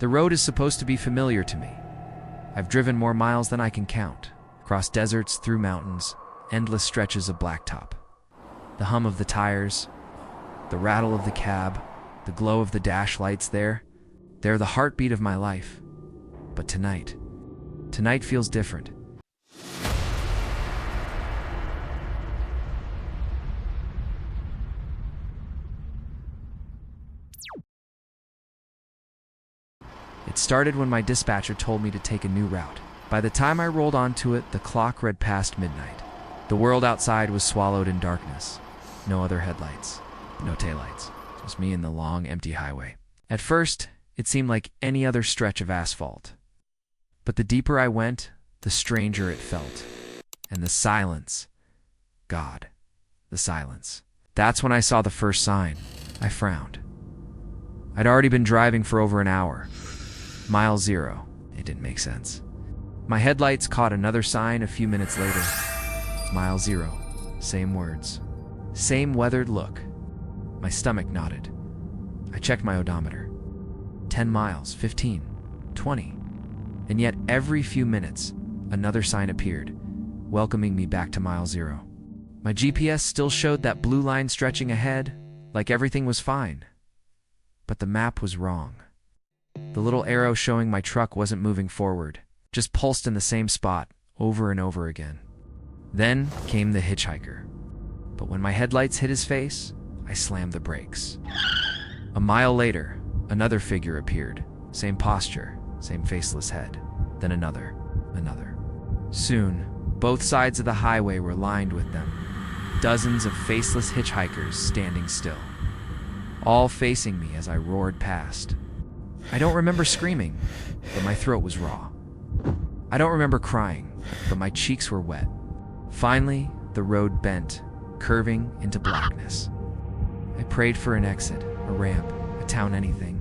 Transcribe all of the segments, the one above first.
The road is supposed to be familiar to me. I've driven more miles than I can count, across deserts, through mountains, endless stretches of blacktop. The hum of the tires, the rattle of the cab, the glow of the dash lights they're the heartbeat of my life. But tonight feels different. It started when my dispatcher told me to take a new route. By the time I rolled onto it, the clock read past midnight. The world outside was swallowed in darkness. No other headlights, no taillights, just me and the long, empty highway. At first, it seemed like any other stretch of asphalt. But the deeper I went, the stranger it felt. And the silence. God, the silence. That's when I saw the first sign. I frowned. I'd already been driving for over an hour. Mile 0. It didn't make sense. My headlights caught another sign a few minutes later. Mile 0. Same words. Same weathered look. My stomach nodded. I checked my odometer. 10 miles, 15, 20. And yet every few minutes, another sign appeared, welcoming me back to mile 0. My GPS still showed that blue line stretching ahead, like everything was fine. But the map was wrong. The little arrow showing my truck wasn't moving forward, just pulsed in the same spot, over and over again. Then came the hitchhiker. But when my headlights hit his face, I slammed the brakes. A mile later, another figure appeared. Same posture, same faceless head. Then another. Soon, both sides of the highway were lined with them. Dozens of faceless hitchhikers standing still, all facing me as I roared past. I don't remember screaming, but my throat was raw. I don't remember crying, but my cheeks were wet. Finally, the road bent, curving into blackness. I prayed for an exit, a ramp, a town anything.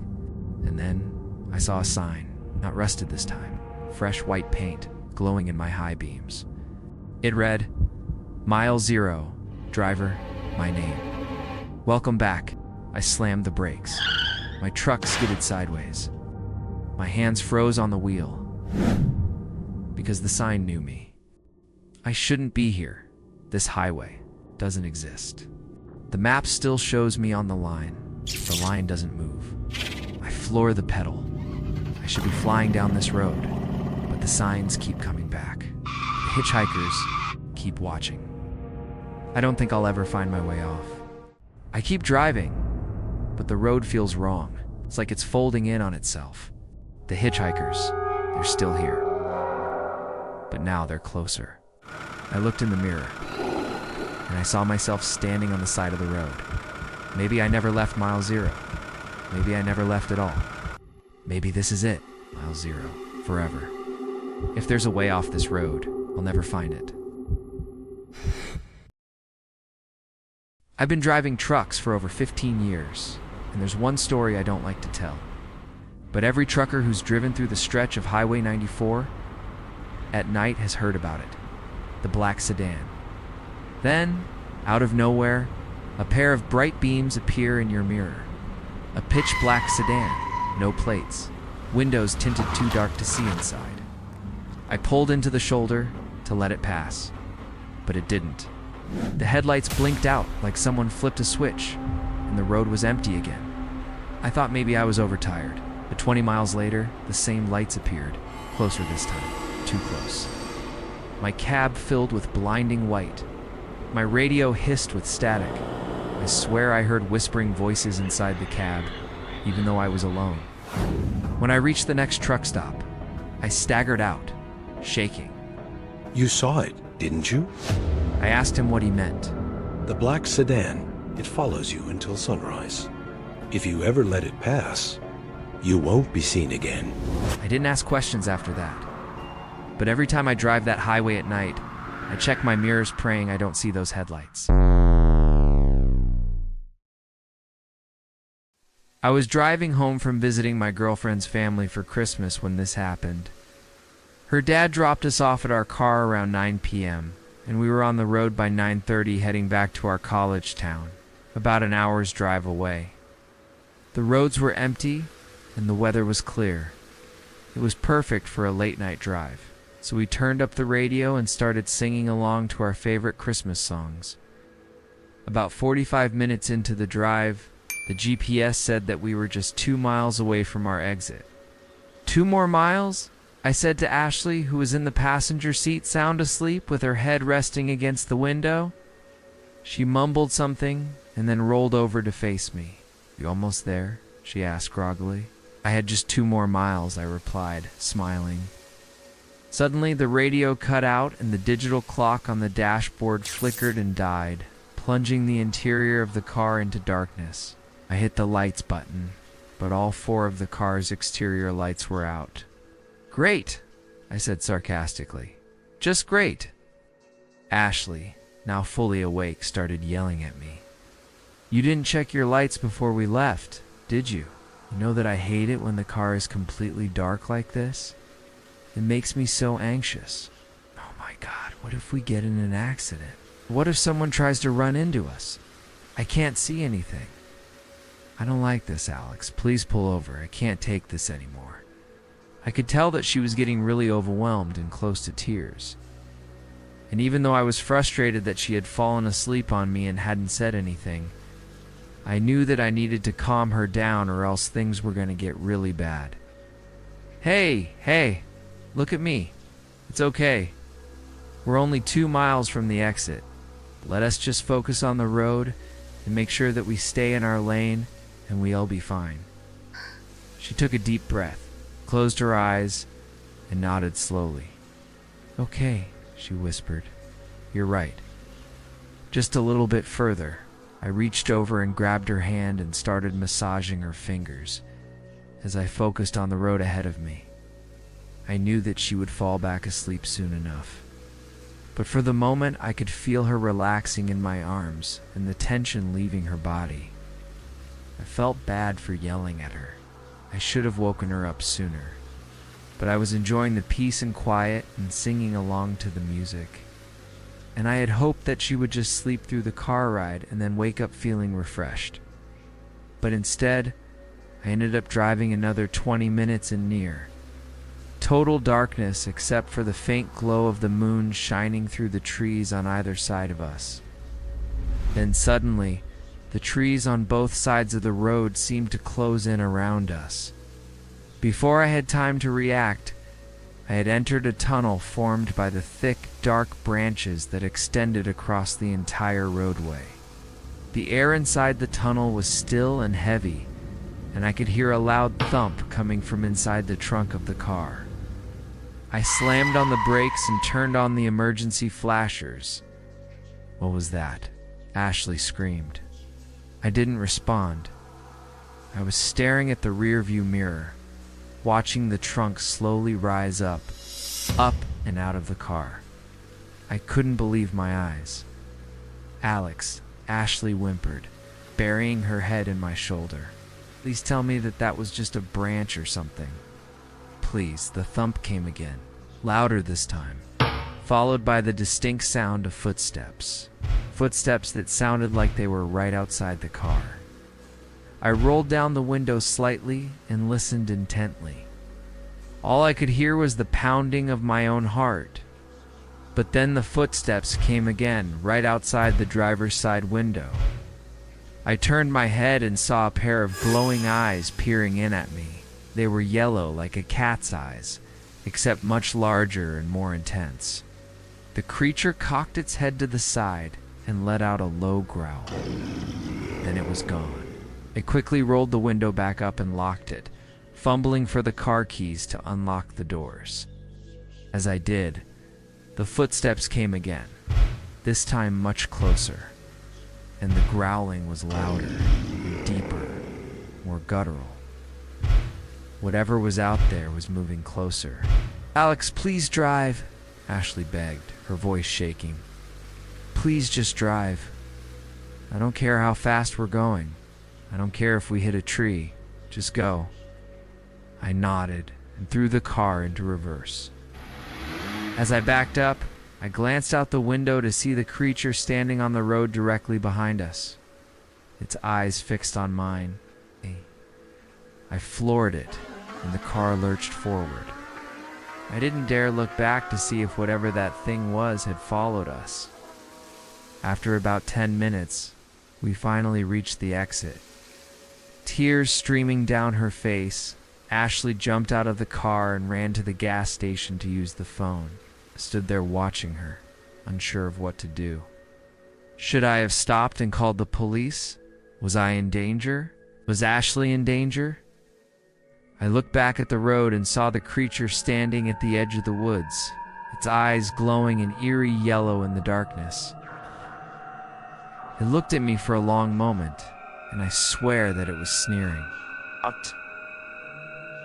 And then I saw a sign, not rusted this time, fresh white paint glowing in my high beams. It read, Mile 0, driver, my name. Welcome back. I slammed the brakes. My truck skidded sideways. My hands froze on the wheel. Because the sign knew me. I shouldn't be here. This highway doesn't exist. The map still shows me on the line. The line doesn't move. I floor the pedal. I should be flying down this road, but the signs keep coming back. The hitchhikers keep watching. I don't think I'll ever find my way off. I keep driving, but the road feels wrong. It's like it's folding in on itself. The hitchhikers, they're still here. But now they're closer. I looked in the mirror, and I saw myself standing on the side of the road. Maybe I never left mile 0. Maybe I never left at all. Maybe this is it, mile 0, forever. If there's a way off this road, I'll never find it. I've been driving trucks for over 15 years, and there's one story I don't like to tell. But every trucker who's driven through the stretch of Highway 94 at night has heard about it. The black sedan. Then, out of nowhere, a pair of bright beams appear in your mirror. A pitch black sedan, no plates, windows tinted too dark to see inside. I pulled into the shoulder to let it pass, but it didn't. The headlights blinked out like someone flipped a switch, and the road was empty again. I thought maybe I was overtired, but 20 miles later, the same lights appeared, closer this time, too close. My cab filled with blinding white. My radio hissed with static. I swear I heard whispering voices inside the cab, even though I was alone. When I reached the next truck stop, I staggered out, shaking. You saw it, didn't you? I asked him what he meant. The black sedan, it follows you until sunrise. If you ever let it pass, you won't be seen again. I didn't ask questions after that. But every time I drive that highway at night, I check my mirrors praying I don't see those headlights. I was driving home from visiting my girlfriend's family for Christmas when this happened. Her dad dropped us off at our car around 9 p.m., and we were on the road by 9:30 heading back to our college town, about an hour's drive away. The roads were empty, and the weather was clear. It was perfect for a late-night drive, so we turned up the radio and started singing along to our favorite Christmas songs. About 45 minutes into the drive, the GPS said that we were just 2 miles away from our exit. 2 more miles? I said to Ashley, who was in the passenger seat sound asleep with her head resting against the window. She mumbled something and then rolled over to face me. "You almost there?" she asked groggily. "I had just 2 more miles," I replied, smiling. Suddenly, the radio cut out and the digital clock on the dashboard flickered and died, plunging the interior of the car into darkness. I hit the lights button, but all 4 of the car's exterior lights were out. "Great," I said sarcastically. "Just great." Ashley, now fully awake, started yelling at me. "You didn't check your lights before we left, did you? You know that I hate it when the car is completely dark like this? It makes me so anxious. Oh my God, what if we get in an accident? What if someone tries to run into us? I can't see anything. I don't like this, Alex. Please pull over. I can't take this anymore." I could tell that she was getting really overwhelmed and close to tears. And even though I was frustrated that she had fallen asleep on me and hadn't said anything, I knew that I needed to calm her down or else things were going to get really bad. Hey, look at me. It's okay. We're only 2 miles from the exit. Let us just focus on the road and make sure that we stay in our lane and we'll be fine." She took a deep breath, closed her eyes, and nodded slowly. "Okay," she whispered. "You're right." Just a little bit further, I reached over and grabbed her hand and started massaging her fingers as I focused on the road ahead of me. I knew that she would fall back asleep soon enough. But for the moment, I could feel her relaxing in my arms and the tension leaving her body. I felt bad for yelling at her. I should have woken her up sooner. But I was enjoying the peace and quiet and singing along to the music. And I had hoped that she would just sleep through the car ride and then wake up feeling refreshed. But instead, I ended up driving another 20 minutes in near total darkness except for the faint glow of the moon shining through the trees on either side of us. Then suddenly, the trees on both sides of the road seemed to close in around us. Before I had time to react, I had entered a tunnel formed by the thick, dark branches that extended across the entire roadway. The air inside the tunnel was still and heavy, and I could hear a loud thump coming from inside the trunk of the car. I slammed on the brakes and turned on the emergency flashers. What was that? Ashley screamed. I didn't respond. I was staring at the rearview mirror, watching the trunk slowly rise up and out of the car. I couldn't believe my eyes. "Alex," Ashley whimpered, burying her head in my shoulder. "Please tell me that that was just a branch or something." Please, the thump came again, louder this time, followed by the distinct sound of footsteps. Footsteps that sounded like they were right outside the car. I rolled down the window slightly and listened intently. All I could hear was the pounding of my own heart. But then the footsteps came again, right outside the driver's side window. I turned my head and saw a pair of glowing eyes peering in at me. They were yellow like a cat's eyes, except much larger and more intense. The creature cocked its head to the side and let out a low growl. Then it was gone. I quickly rolled the window back up and locked it, fumbling for the car keys to unlock the doors. As I did, the footsteps came again, this time much closer, and the growling was louder and deeper, more guttural. Whatever was out there was moving closer. "Alex, please drive," Ashley begged, her voice shaking. "Please just drive. I don't care how fast we're going. I don't care if we hit a tree. Just go." I nodded and threw the car into reverse. As I backed up, I glanced out the window to see the creature standing on the road directly behind us, its eyes fixed on mine. I floored it, and the car lurched forward. I didn't dare look back to see if whatever that thing was had followed us. After about 10 minutes, we finally reached the exit. Tears streaming down her face, Ashley jumped out of the car and ran to the gas station to use the phone. I stood there watching her, unsure of what to do. Should I have stopped and called the police? Was I in danger? Was Ashley in danger? I looked back at the road and saw the creature standing at the edge of the woods, its eyes glowing an eerie yellow in the darkness. It looked at me for a long moment, and I swear that it was sneering. Out.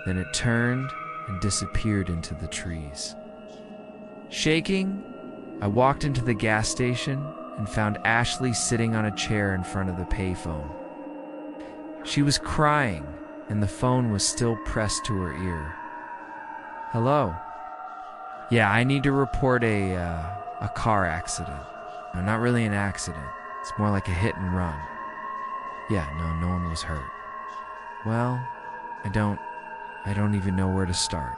Then it turned and disappeared into the trees. Shaking, I walked into the gas station and found Ashley sitting on a chair in front of the payphone. She was crying, and the phone was still pressed to her ear. Hello? Yeah, I need to report a car accident. No, not really an accident. It's more like a hit and run. Yeah, no one was hurt. Well, I don't even know where to start.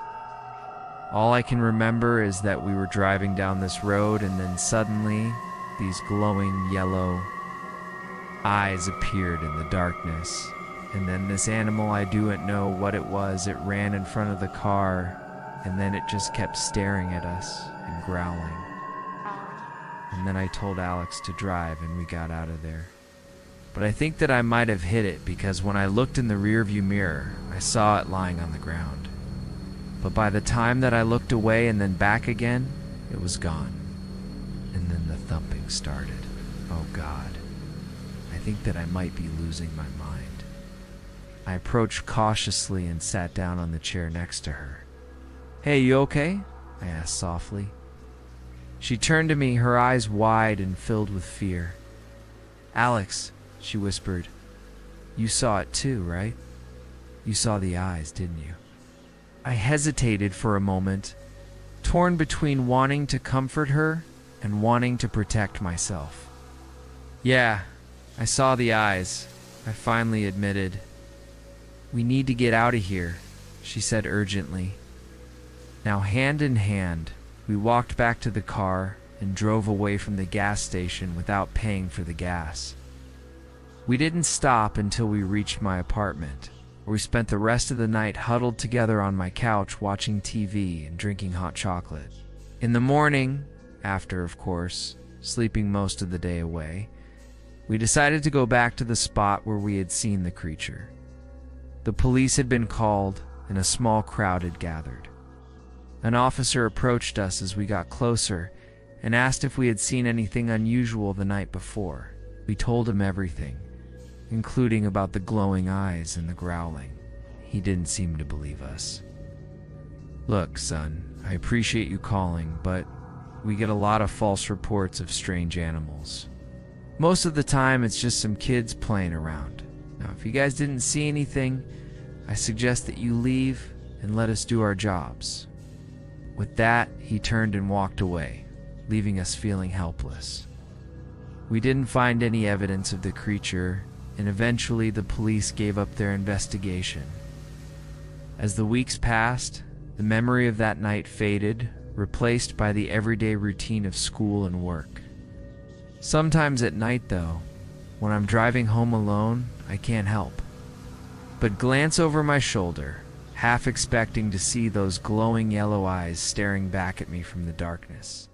All I can remember is that we were driving down this road, and then suddenly these glowing yellow eyes appeared in the darkness. And then this animal, I don't know what it was, it ran in front of the car, and then it just kept staring at us and growling. And then I told Alex to drive, and we got out of there. But I think that I might have hit it, because when I looked in the rearview mirror, I saw it lying on the ground. But by the time that I looked away and then back again, it was gone. And then the thumping started. Oh God, I think that I might be losing my mind. I approached cautiously and sat down on the chair next to her. Hey, you okay? I asked softly. She turned to me, her eyes wide and filled with fear. Alex, she whispered, you saw it too, right? You saw the eyes, didn't you? I hesitated for a moment, torn between wanting to comfort her and wanting to protect myself. Yeah, I saw the eyes, I finally admitted. We need to get out of here, she said urgently. Now, hand in hand, we walked back to the car and drove away from the gas station without paying for the gas. We didn't stop until we reached my apartment, where we spent the rest of the night huddled together on my couch watching TV and drinking hot chocolate. In the morning, after, of course, sleeping most of the day away, we decided to go back to the spot where we had seen the creature. The police had been called, and a small crowd had gathered. An officer approached us as we got closer and asked if we had seen anything unusual the night before. We told him everything, including about the glowing eyes and the growling. He didn't seem to believe us. Look, son, I appreciate you calling, but we get a lot of false reports of strange animals. Most of the time, it's just some kids playing around. Now, if you guys didn't see anything, I suggest that you leave and let us do our jobs. With that, he turned and walked away, leaving us feeling helpless. We didn't find any evidence of the creature, and eventually the police gave up their investigation. As the weeks passed, the memory of that night faded, replaced by the everyday routine of school and work. Sometimes at night, though, when I'm driving home alone, I can't help but glance over my shoulder, half expecting to see those glowing yellow eyes staring back at me from the darkness.